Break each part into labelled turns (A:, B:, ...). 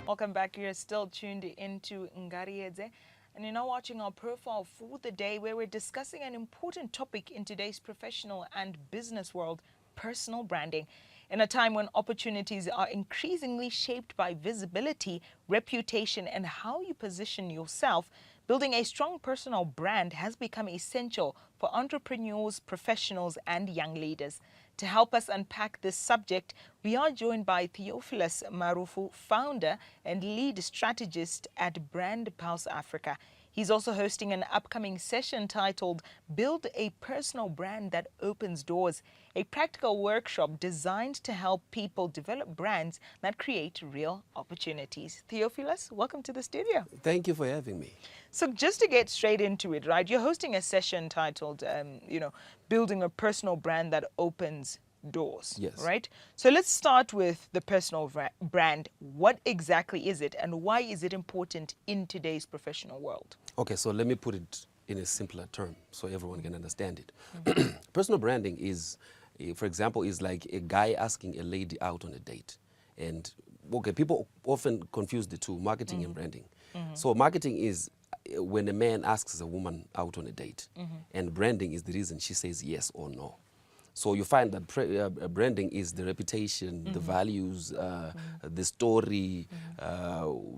A: Welcome back. You're still tuned into Ngariyedze, and you're now watching our profile for the day where we're discussing an important topic in today's professional and business world: personal branding. In a time when opportunities are increasingly shaped by visibility, reputation, and how you position yourself, building a strong personal brand has become essential for entrepreneurs, professionals, and young leaders. To help us unpack this subject, we are joined by Theophilous Marufu, founder and lead strategist at BrandPulse Africa. He's also hosting an upcoming session titled Build a Personal Brand That Opens Doors, a practical workshop designed to help people develop brands that create real opportunities. Theophilous, welcome to the studio.
B: Thank you for having me.
A: So just to get straight into it, right, you're hosting a session titled, Building a Personal Brand That Opens Doors,
B: Yes.
A: right? So let's start with the personal brand. What exactly is it, and why is it important in today's professional world?
B: Okay, so let me put it in a simpler term so everyone can understand it. Personal branding is, for example, is like a guy asking a lady out on a date. And okay, people often confuse the two, marketing and branding. So marketing is when a man asks a woman out on a date, and branding is the reason she says yes or no. So you find that branding is the reputation, the values, the story.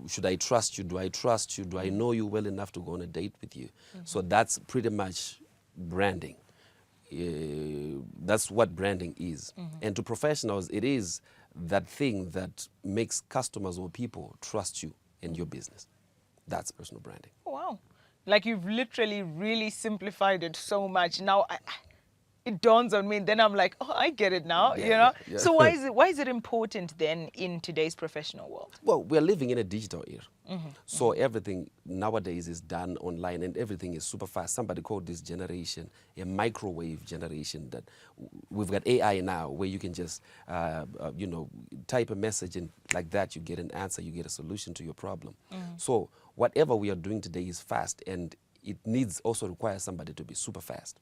B: Should I trust you? Do I trust you? Do I know you well enough to go on a date with you? So that's pretty much branding. That's what branding is. And to professionals, it is that thing that makes customers or people trust you and your business. That's personal branding.
A: Oh, wow. Like you've literally really simplified it so much. Now, it dawns on me, and then I'm like, oh, I get it now,
B: Yeah.
A: So why is it important then in today's professional world?
B: Well, we're living in a digital era. So everything nowadays is done online and everything is super fast. Somebody called this generation a microwave generation. That we've got AI now where you can just, type a message and like that you get an answer, you get a solution to your problem. So whatever we are doing today is fast, and it needs also requires somebody to be super fast.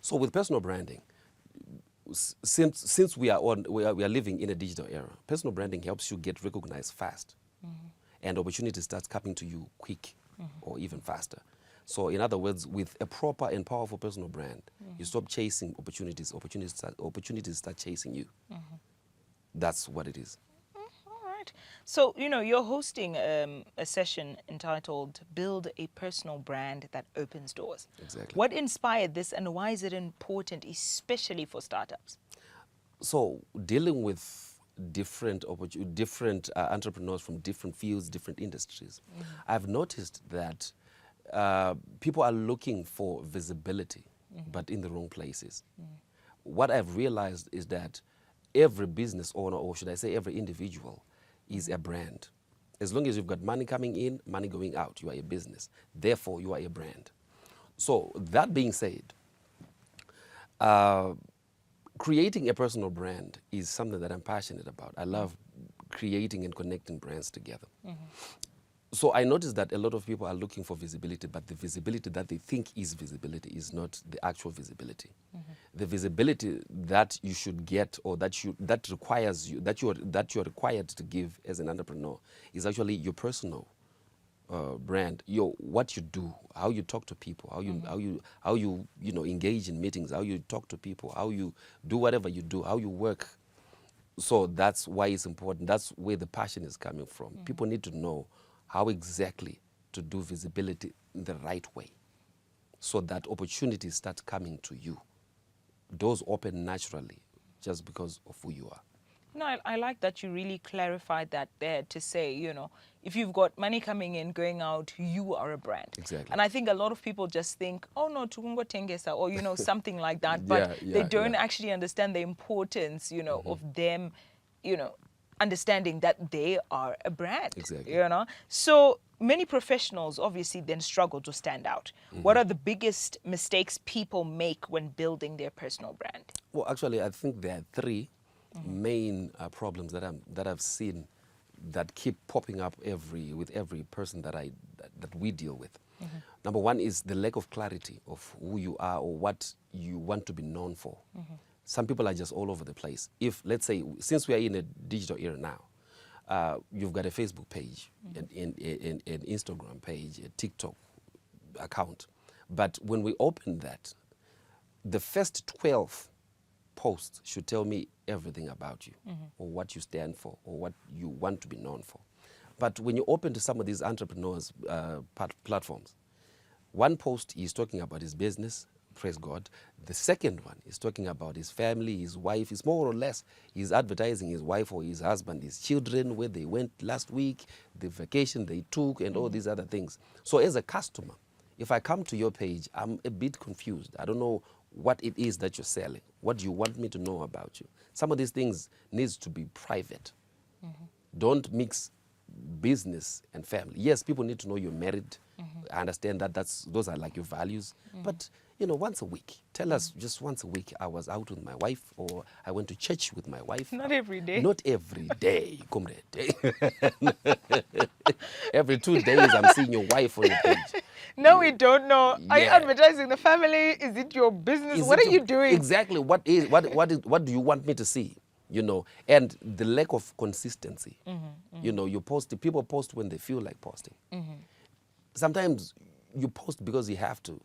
B: So with personal branding, since we are living in a digital era, personal branding helps you get recognized fast, and opportunity starts coming to you quick or even faster. So in other words, with a proper and powerful personal brand, you stop chasing opportunities. Opportunities start chasing you. That's what it is.
A: So, you're hosting a session entitled Build a Personal Brand That Opens Doors.
B: Exactly.
A: What inspired this, and why is it important, especially for startups?
B: So dealing with different entrepreneurs from different fields, different industries, I've noticed that people are looking for visibility, but in the wrong places. What I've realized is that every business owner, or should I say every individual, is a brand. As long as you've got money coming in, money going out, you are a business. Therefore, you are a brand. So that being said, creating a personal brand is something that I'm passionate about. I love creating and connecting brands together. So I noticed that a lot of people are looking for visibility, but the visibility that they think is visibility is not the actual visibility. The visibility that you should get, or that requires you, that you're required to give as an entrepreneur, is actually your personal brand. What you do, how you talk to people, how you engage in meetings, how you talk to people, how you do whatever you do, how you work. So that's why it's important. That's where the passion is coming from. People need to know how exactly to do visibility in the right way, so that opportunities start coming to you. Doors open naturally just because of who you are.
A: No, I like that you really clarified that there to say, if you've got money coming in, going out, you are a brand.
B: Exactly.
A: And I think a lot of people just think, oh no, tukungo tengesa, or something like that. But they don't actually understand the importance, of them, understanding that they are a brand.
B: Exactly.
A: So many professionals obviously then struggle to stand out. What are the biggest mistakes people make when building their personal brand?
B: Well, actually, I think there are three main problems that I've seen that keep popping up with every person that we deal with. Number one is the lack of clarity of who you are or what you want to be known for. Some people are just all over the place. If, let's say, since we are in a digital era now, you've got a Facebook page, an Instagram page, a TikTok account. But when we open that, the first 12 posts should tell me everything about you, or what you stand for, or what you want to be known for. But when you open to some of these entrepreneurs' platforms, one post is talking about his business, praise God. The second one is talking about his family, his wife. It's more or less, he's advertising his wife or his husband, his children, where they went last week, the vacation they took, and all these other things. So as a customer, if I come to your page, I'm a bit confused. I don't know what it is that you're selling. What do you want me to know about you? Some of these things needs to be private. Don't mix business and family. Yes, people need to know you're married. I understand that those are like your values. But, you know, once a week, tell us just once a week, I was out with my wife, or I went to church with my wife.
A: Not every day.
B: Not every day, comrade. Every 2 days, I'm seeing your wife on your page.
A: No, we don't know. Are you
B: Yeah.
A: advertising the family? Is it your business? What are you doing?
B: Exactly. What do you want me to see? You know, and the lack of consistency. You know, people post when they feel like posting. Sometimes you post because you have to.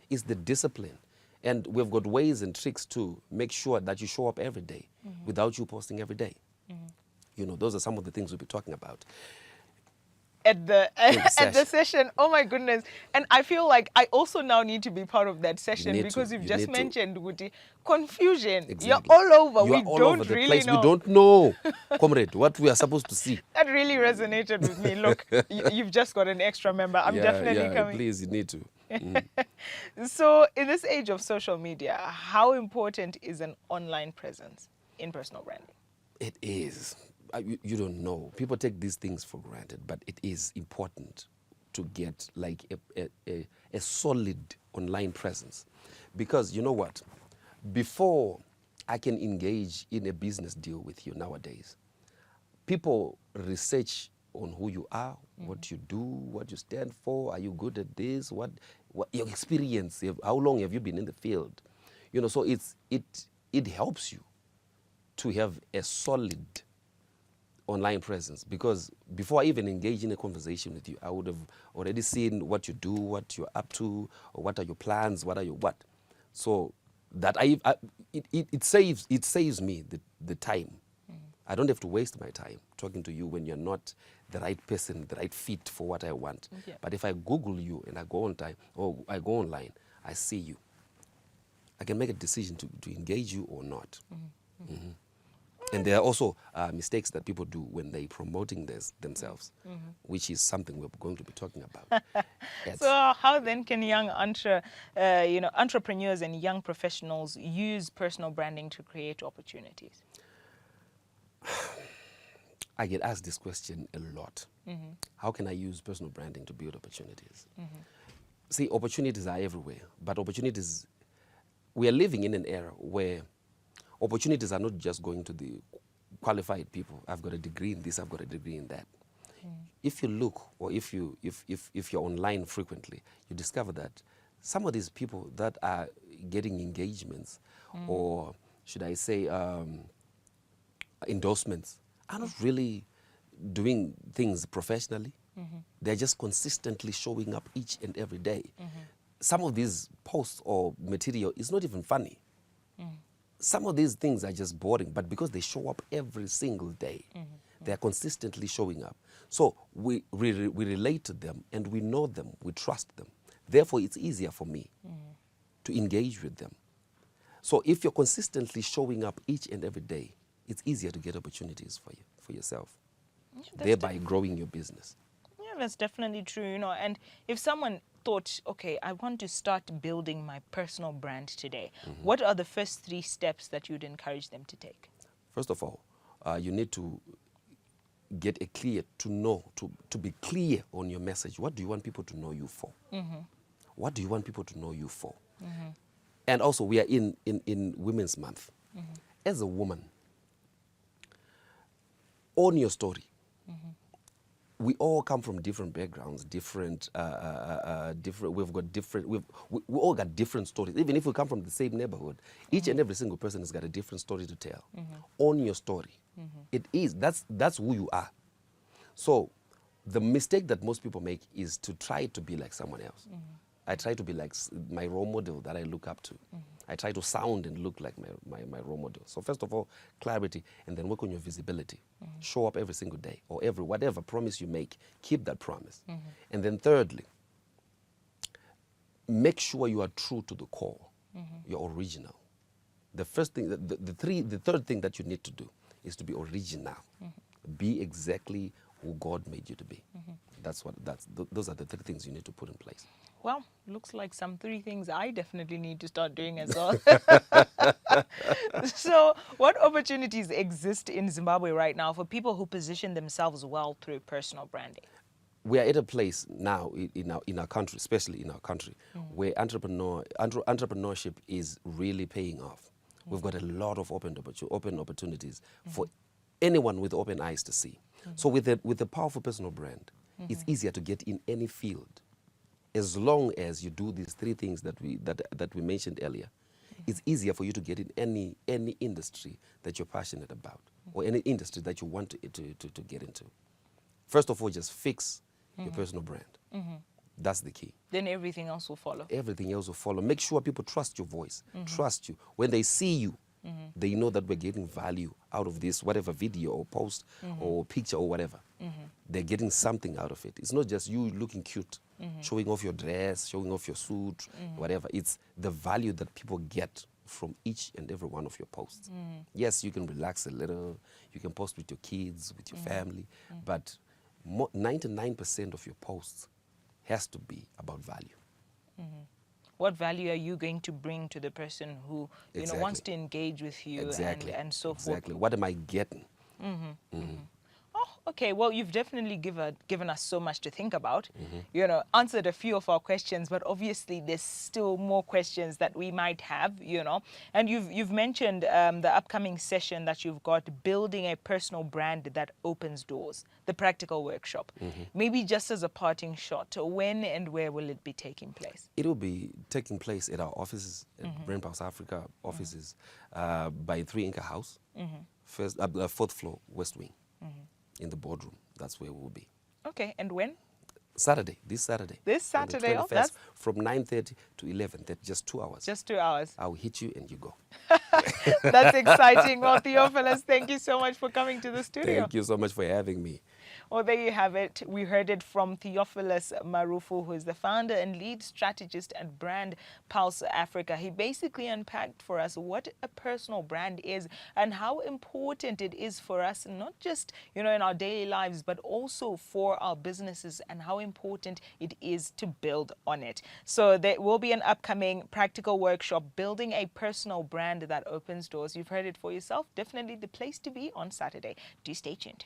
B: It's the discipline. And we've got ways and tricks to make sure that you show up every day without you posting every day. You know, those are some of the things we'll be talking about.
A: At the session. Oh my goodness. And I feel like I also now need to be part of that session, because you've just mentioned Woody, confusion.
B: Exactly.
A: You're all over.
B: You
A: We
B: are all
A: don't
B: over the
A: really
B: place.
A: know.
B: We don't know, comrade, what we are supposed to see.
A: That really resonated with me. Look, you've just got an extra member. I'm definitely coming.
B: Please, you need to.
A: So in this age of social media, how important is an online presence in personal branding?
B: It is. You don't know. People take these things for granted, but it is important to get like a solid online presence. Because you know what? Before I can engage in a business deal with you nowadays, people research on who you are, what you do, what you stand for. Are you good at this? What your experience? How long have you been in the field? You know, so it helps you to have a solid online presence, because before I even engage in a conversation with you, I would have already seen what you do, what you're up to, or what are your plans, what are your what. So that it saves me the time. I don't have to waste my time talking to you when you're not the right person, the right fit for what I want.
A: Yeah.
B: But if I Google you and I go on time, or I go online, I see you, I can make a decision to engage you or not. And there are also mistakes that people do when they're promoting themselves, which is something we're going to be talking about.
A: So how then can young entrepreneurs and young professionals use personal branding to create opportunities?
B: I get asked this question a lot. How can I use personal branding to build opportunities? See, opportunities are everywhere, but opportunities, we are living in an era where opportunities are not just going to the qualified people. I've got a degree in this, I've got a degree in that. If you look, or if you're online frequently, you discover that some of these people that are getting engagements, or should I say endorsements, are not really doing things professionally. They're just consistently showing up each and every day. Some of these posts or material is not even funny. Some of these things are just boring, but because they show up every single day, they're consistently showing up. So we relate to them, and we know them, we trust them. Therefore, it's easier for me to engage with them. So if you're consistently showing up each and every day, it's easier to get opportunities for yourself, thereby growing your business.
A: Yeah, that's definitely true. And if someone thought, okay, I want to start building my personal brand today, what are the first 3 steps that you'd encourage them to take?
B: First of all, you need to get to be clear on your message. What do you want people to know you for? What do you want people to know you for? And also, we are in Women's Month. As a woman, own your story. We all come from different backgrounds, different. We all got different stories. Even if we come from the same neighborhood, each and every single person has got a different story to tell. Own your story. That's who you are. So the mistake that most people make is to try to be like someone else. I try to be like my role model that I look up to. I try to sound and look like my role model. So first of all, clarity, and then work on your visibility. Show up every single day, or whatever promise you make, keep that promise. And then thirdly, make sure you are true to the core. You're original. The first thing, the third thing that you need to do is to be original. Be exactly who God made you to be. Those are the three things you need to put in place.
A: Well, looks like some 3 things I definitely need to start doing as well. So what opportunities exist in Zimbabwe right now for people who position themselves well through personal branding?
B: We are at a place now in our country, especially in our country, where entrepreneurship is really paying off. We've got a lot of open opportunities for anyone with open eyes to see. So with a powerful personal brand, it's easier to get in any field, as long as you do these 3 things that we mentioned earlier. It's easier for you to get in any industry that you're passionate about, or any industry that you want to get into. First of all, just fix your personal brand. That's the key.
A: Then everything else will follow.
B: Everything else will follow. Make sure people trust your voice, trust you. When they see you, they know that we're getting value out of this, whatever video or post or picture or whatever. They're getting something out of it. It's not just you looking cute, showing off your dress, showing off your suit, whatever. It's the value that people get from each and every one of your posts. Yes, you can relax a little, you can post with your kids, with your family, but 99% of your posts has to be about value.
A: What value are you going to bring to the person who wants to engage with you and so forth?
B: Exactly. What am I getting?
A: Oh, okay. Well, you've definitely given us so much to think about. Answered a few of our questions, but obviously there's still more questions that we might have. And you've mentioned the upcoming session that you've got, building a personal brand that opens doors, the practical workshop. Maybe just as a parting shot, when and where will it be taking place?
B: It will be taking place at our offices, at BrandPulse Africa offices, by 3 Inca House, 4th floor, West Wing. In the boardroom. That's where we will be.
A: Okay, and when?
B: Saturday, this Saturday.
A: This Saturday?
B: Oh, that's from 9:30 to 11:30, just 2 hours.
A: Just 2 hours.
B: I'll hit you and you go.
A: That's exciting. Well, Theophilus, thank you so much for coming to the studio.
B: Thank you so much for having me.
A: Well, there you have it. We heard it from Theophilous Marufu, who is the founder and lead strategist at BrandPulse Africa. He basically unpacked for us what a personal brand is and how important it is for us, not just, in our daily lives, but also for our businesses, and how important it is to build on it. So there will be an upcoming practical workshop, building a personal brand that opens doors. You've heard it for yourself. Definitely the place to be on Saturday. Do stay tuned.